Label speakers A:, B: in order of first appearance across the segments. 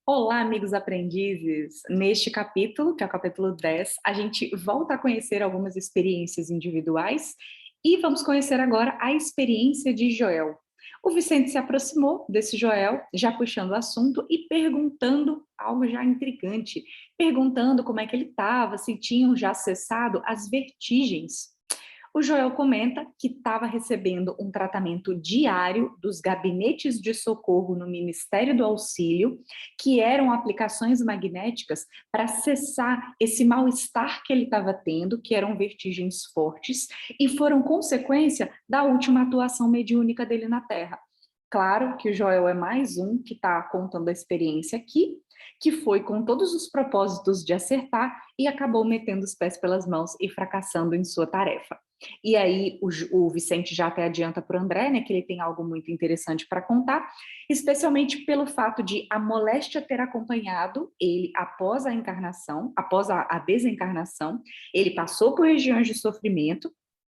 A: Olá, amigos aprendizes! Neste capítulo, que é o capítulo 10, a gente volta a conhecer algumas experiências individuais e vamos conhecer agora a experiência de Joel. O Vicente se aproximou desse Joel, já puxando o assunto e perguntando algo já intrigante, perguntando como é que ele estava, se tinham já cessado as vertigens. O Joel comenta que estava recebendo um tratamento diário dos gabinetes de socorro no Ministério do Auxílio, que eram aplicações magnéticas para cessar esse mal-estar que ele estava tendo, que eram vertigens fortes, e foram consequência da última atuação mediúnica dele na Terra. Claro que o Joel é mais um que está contando a experiência aqui, que foi com todos os propósitos de acertar e acabou metendo os pés pelas mãos e fracassando em sua tarefa. E aí o Vicente já até adianta para o André, né, que ele tem algo muito interessante para contar, especialmente pelo fato de a moléstia ter acompanhado ele após a encarnação, após a desencarnação, ele passou por regiões de sofrimento,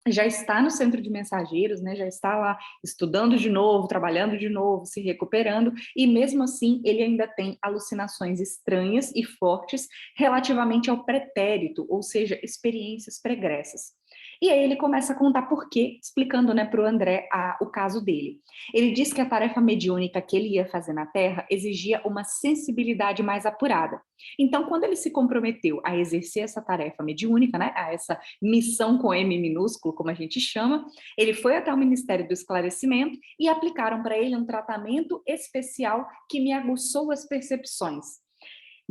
A: já está no centro de mensageiros, né, já está lá estudando de novo, trabalhando de novo, se recuperando, e mesmo assim ele ainda tem alucinações estranhas e fortes relativamente ao pretérito, ou seja, experiências pregressas. E aí ele começa a contar por quê, explicando, né, para o André o caso dele. Ele diz que a tarefa mediúnica que ele ia fazer na Terra exigia uma sensibilidade mais apurada. Então, quando ele se comprometeu a exercer essa tarefa mediúnica, né, a essa missão com M minúsculo, como a gente chama, ele foi até o Ministério do Esclarecimento e aplicaram para ele um tratamento especial que me aguçou as percepções.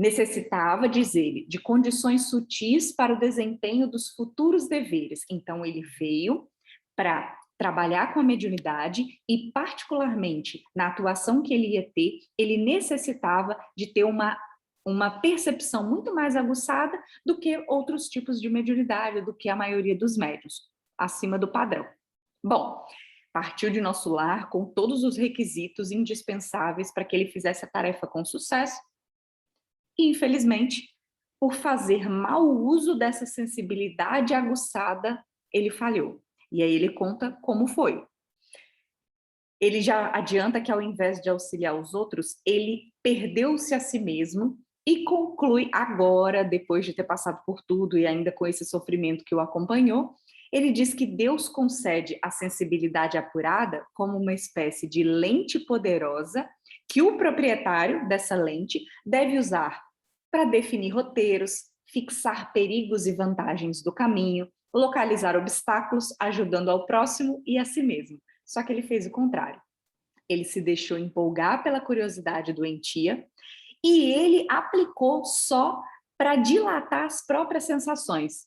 A: Necessitava, diz ele, de condições sutis para o desempenho dos futuros deveres. Então, ele veio para trabalhar com a mediunidade e, particularmente, na atuação que ele ia ter, ele necessitava de ter uma percepção muito mais aguçada do que outros tipos de mediunidade, do que a maioria dos médiuns, acima do padrão. Bom, partiu de nosso lar com todos os requisitos indispensáveis para que ele fizesse a tarefa com sucesso, e, infelizmente, por fazer mau uso dessa sensibilidade aguçada, ele falhou. E aí ele conta como foi. Ele já adianta que, ao invés de auxiliar os outros, ele perdeu-se a si mesmo e conclui agora, depois de ter passado por tudo e ainda com esse sofrimento que o acompanhou, ele diz que Deus concede a sensibilidade apurada como uma espécie de lente poderosa que o proprietário dessa lente deve usar para definir roteiros, fixar perigos e vantagens do caminho, localizar obstáculos, ajudando ao próximo e a si mesmo. Só que ele fez o contrário. Ele se deixou empolgar pela curiosidade doentia e ele aplicou só para dilatar as próprias sensações.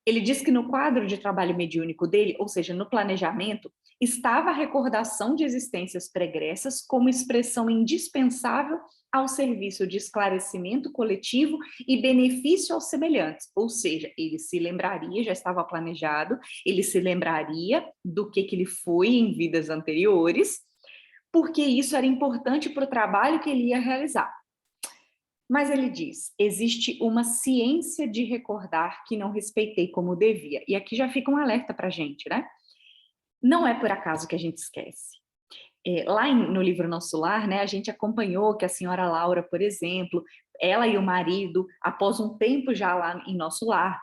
A: Ele diz que no quadro de trabalho mediúnico dele, ou seja, no planejamento, estava a recordação de existências pregressas como expressão indispensável ao serviço de esclarecimento coletivo e benefício aos semelhantes. Ou seja, ele se lembraria, já estava planejado, ele se lembraria do que ele foi em vidas anteriores, porque isso era importante para o trabalho que ele ia realizar. Mas ele diz: existe uma ciência de recordar que não respeitei como devia. E aqui já fica um alerta para a gente, né? Não é por acaso que a gente esquece. No livro Nosso Lar, né, a gente acompanhou que a senhora Laura, por exemplo, ela e o marido, após um tempo já lá em Nosso Lar,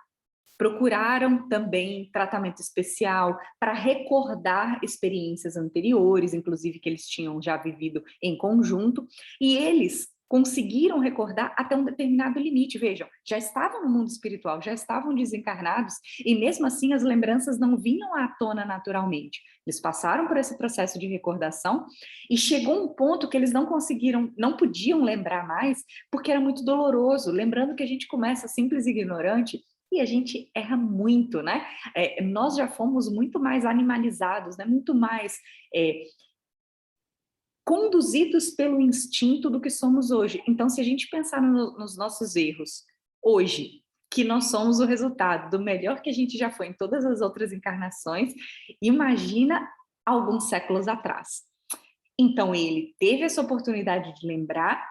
A: procuraram também tratamento especial para recordar experiências anteriores, inclusive que eles tinham já vivido em conjunto, e eles conseguiram recordar até um determinado limite. Vejam, já estavam no mundo espiritual, já estavam desencarnados, e mesmo assim as lembranças não vinham à tona naturalmente. Eles passaram por esse processo de recordação e chegou um ponto que eles não conseguiram, não podiam lembrar mais, porque era muito doloroso. Lembrando que a gente começa simples e ignorante, e a gente erra muito, né? Nós já fomos muito mais animalizados, né? Muito mais conduzidos pelo instinto do que somos hoje. Então, se a gente pensar nos nossos erros hoje, que nós somos o resultado do melhor que a gente já foi em todas as outras encarnações, imagina alguns séculos atrás. Então, ele teve essa oportunidade de lembrar,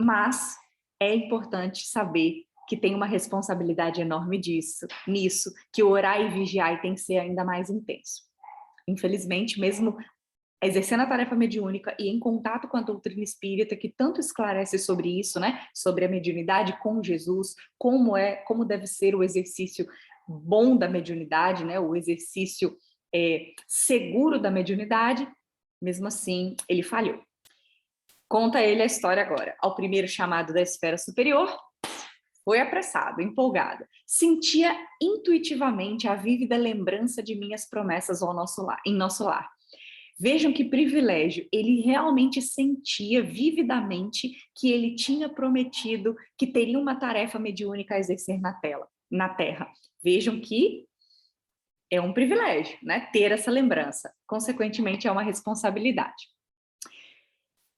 A: mas é importante saber que tem uma responsabilidade enorme nisso, que orar e vigiar tem que ser ainda mais intenso. Infelizmente, mesmo exercendo a tarefa mediúnica e em contato com a doutrina espírita, que tanto esclarece sobre isso, né? Sobre a mediunidade com Jesus, como deve ser o exercício bom da mediunidade, né? O exercício seguro da mediunidade. Mesmo assim, ele falhou. Conta ele a história agora. Ao primeiro chamado da esfera superior, foi apressado, empolgado. Sentia intuitivamente a vívida lembrança de minhas promessas em nosso lar. Vejam que privilégio, ele realmente sentia vividamente que ele tinha prometido que teria uma tarefa mediúnica a exercer na Terra. Vejam que é um privilégio, né? Ter essa lembrança. Consequentemente, é uma responsabilidade.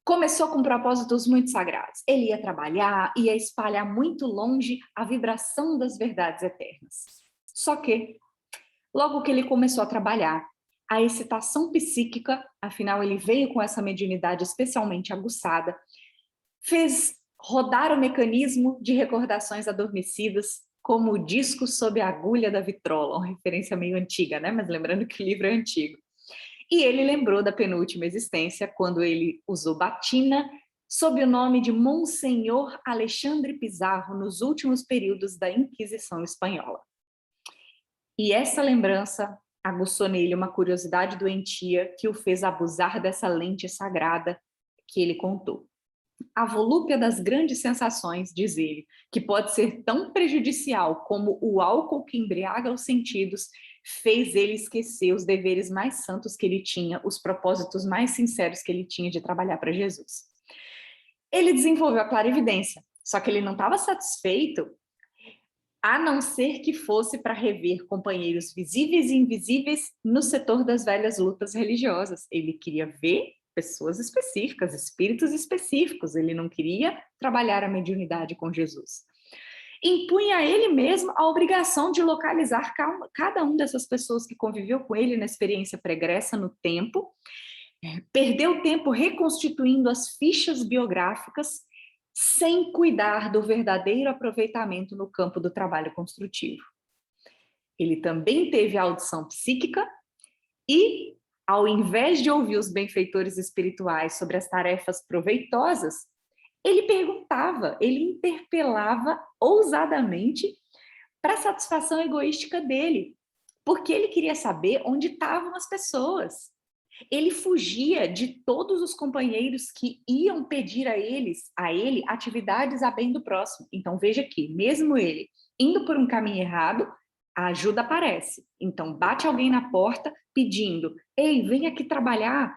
A: Começou com propósitos muito sagrados. Ele ia trabalhar, ia espalhar muito longe a vibração das verdades eternas. Só que, logo que ele começou a trabalhar, a excitação psíquica, afinal ele veio com essa mediunidade especialmente aguçada, fez rodar o mecanismo de recordações adormecidas, como o disco sob a agulha da vitrola, uma referência meio antiga, né? Mas lembrando que o livro é antigo. E ele lembrou da penúltima existência, quando ele usou batina sob o nome de Monsenhor Alexandre Pizarro nos últimos períodos da Inquisição Espanhola. E essa lembrança aguçou nele uma curiosidade doentia que o fez abusar dessa lente sagrada que ele contou. A volúpia das grandes sensações, diz ele, que pode ser tão prejudicial como o álcool que embriaga os sentidos, fez ele esquecer os deveres mais santos que ele tinha, os propósitos mais sinceros que ele tinha de trabalhar para Jesus. Ele desenvolveu a clarividência, só que ele não estava satisfeito, a não ser que fosse para rever companheiros visíveis e invisíveis no setor das velhas lutas religiosas. Ele queria ver pessoas específicas, espíritos específicos, ele não queria trabalhar a mediunidade com Jesus. Impunha a ele mesmo a obrigação de localizar cada uma dessas pessoas que conviveu com ele na experiência pregressa no tempo, perdeu tempo reconstituindo as fichas biográficas, sem cuidar do verdadeiro aproveitamento no campo do trabalho construtivo. Ele também teve a audição psíquica e, ao invés de ouvir os benfeitores espirituais sobre as tarefas proveitosas, ele perguntava, ele interpelava ousadamente para a satisfação egoística dele, porque ele queria saber onde estavam as pessoas. Ele fugia de todos os companheiros que iam pedir a ele atividades a bem do próximo. Então veja aqui, mesmo ele indo por um caminho errado, a ajuda aparece. Então bate alguém na porta pedindo: ei, vem aqui trabalhar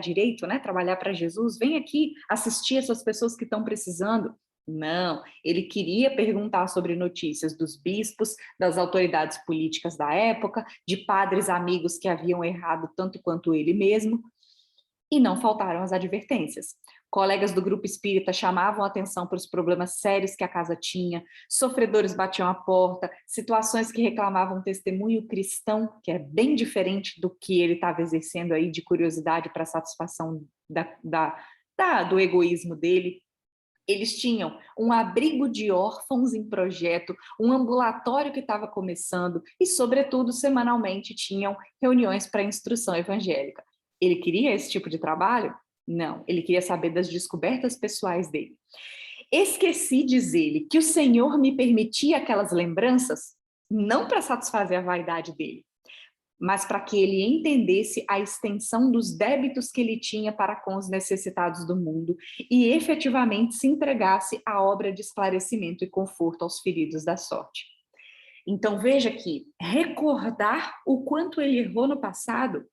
A: direito, né? Trabalhar para Jesus, vem aqui assistir essas pessoas que estão precisando. Não, ele queria perguntar sobre notícias dos bispos, das autoridades políticas da época, de padres amigos que haviam errado tanto quanto ele mesmo, e não faltaram as advertências. Colegas do grupo espírita chamavam a atenção para os problemas sérios que a casa tinha, sofredores batiam a porta, situações que reclamavam testemunho cristão, que é bem diferente do que ele estava exercendo aí de curiosidade para satisfação do egoísmo dele. Eles tinham um abrigo de órfãos em projeto, um ambulatório que estava começando e, sobretudo, semanalmente tinham reuniões para instrução evangélica. Ele queria esse tipo de trabalho? Não, ele queria saber das descobertas pessoais dele. Esqueci, diz ele, que o Senhor me permitia aquelas lembranças não para satisfazer a vaidade dele, mas para que ele entendesse a extensão dos débitos que ele tinha para com os necessitados do mundo e efetivamente se entregasse à obra de esclarecimento e conforto aos feridos da sorte. Então veja que recordar o quanto ele errou no passado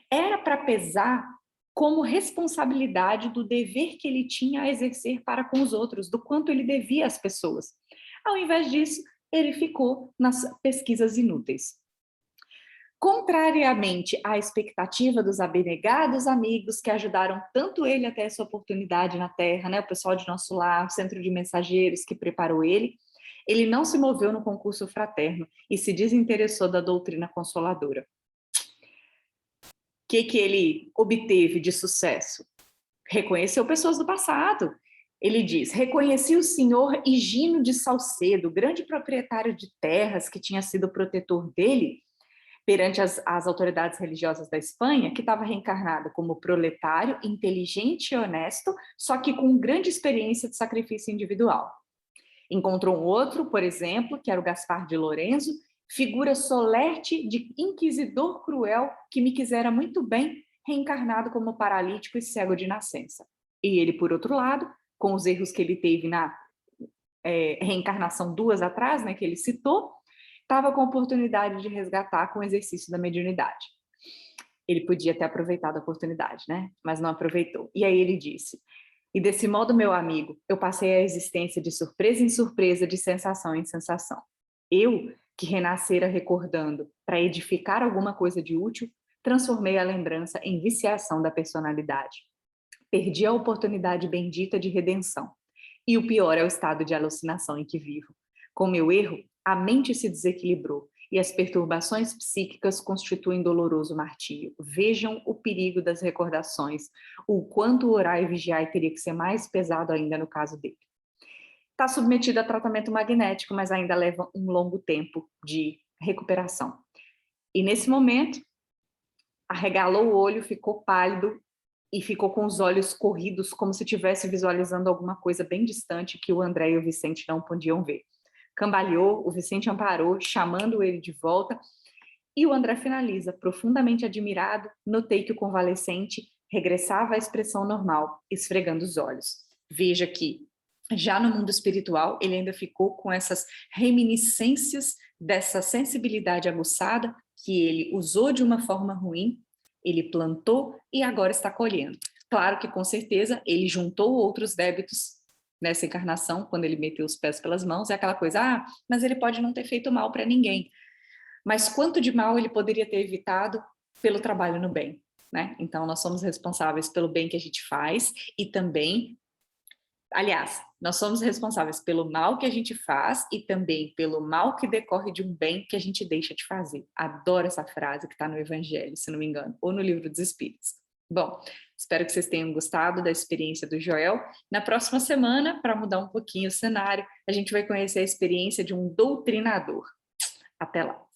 A: era para pesar como responsabilidade do dever que ele tinha a exercer para com os outros, do quanto ele devia às pessoas. Ao invés disso, ele ficou nas pesquisas inúteis. Contrariamente à expectativa dos abnegados amigos que ajudaram tanto ele até essa oportunidade na Terra, né? O pessoal de Nosso Lar, o Centro de Mensageiros que preparou ele não se moveu no concurso fraterno e se desinteressou da doutrina consoladora. O que ele obteve de sucesso? Reconheceu pessoas do passado. Ele diz: reconheci o senhor Higino de Salcedo, grande proprietário de terras que tinha sido protetor dele, perante as autoridades religiosas da Espanha, que estava reencarnado como proletário, inteligente e honesto, só que com grande experiência de sacrifício individual. Encontrou um outro, por exemplo, que era o Gaspar de Lorenzo, figura solerte de inquisidor cruel que me quisera muito bem, reencarnado como paralítico e cego de nascença. E ele, por outro lado, com os erros que ele teve na reencarnação duas atrás, né, que ele citou, estava com a oportunidade de resgatar com o exercício da mediunidade. Ele podia ter aproveitado a oportunidade, né? Mas não aproveitou. E aí ele disse: e desse modo, meu amigo, eu passei a existência de surpresa em surpresa, de sensação em sensação. Eu, que renascera recordando para edificar alguma coisa de útil, transformei a lembrança em viciação da personalidade. Perdi a oportunidade bendita de redenção. E o pior é o estado de alucinação em que vivo. Com meu erro, a mente se desequilibrou e as perturbações psíquicas constituem doloroso martírio. Vejam o perigo das recordações, o quanto orar e vigiar teria que ser mais pesado ainda no caso dele. Está submetido a tratamento magnético, mas ainda leva um longo tempo de recuperação. E nesse momento, arregalou o olho, ficou pálido e ficou com os olhos corridos, como se estivesse visualizando alguma coisa bem distante que o André e o Vicente não podiam ver. Cambaleou, o Vicente amparou, chamando ele de volta, e o André finaliza: profundamente admirado, notei que o convalescente regressava à expressão normal, esfregando os olhos. Veja que, já no mundo espiritual, ele ainda ficou com essas reminiscências dessa sensibilidade aguçada que ele usou de uma forma ruim, ele plantou e agora está colhendo. Claro que, com certeza, ele juntou outros débitos nessa encarnação, quando ele meteu os pés pelas mãos, é aquela coisa, mas ele pode não ter feito mal para ninguém. Mas quanto de mal ele poderia ter evitado pelo trabalho no bem, né? Então, nós somos responsáveis pelo bem que a gente faz e também, aliás, nós somos responsáveis pelo mal que a gente faz e também pelo mal que decorre de um bem que a gente deixa de fazer. Adoro essa frase que está no Evangelho, se não me engano, ou no Livro dos Espíritos. Bom, espero que vocês tenham gostado da experiência do Joel. Na próxima semana, para mudar um pouquinho o cenário, a gente vai conhecer a experiência de um doutrinador. Até lá!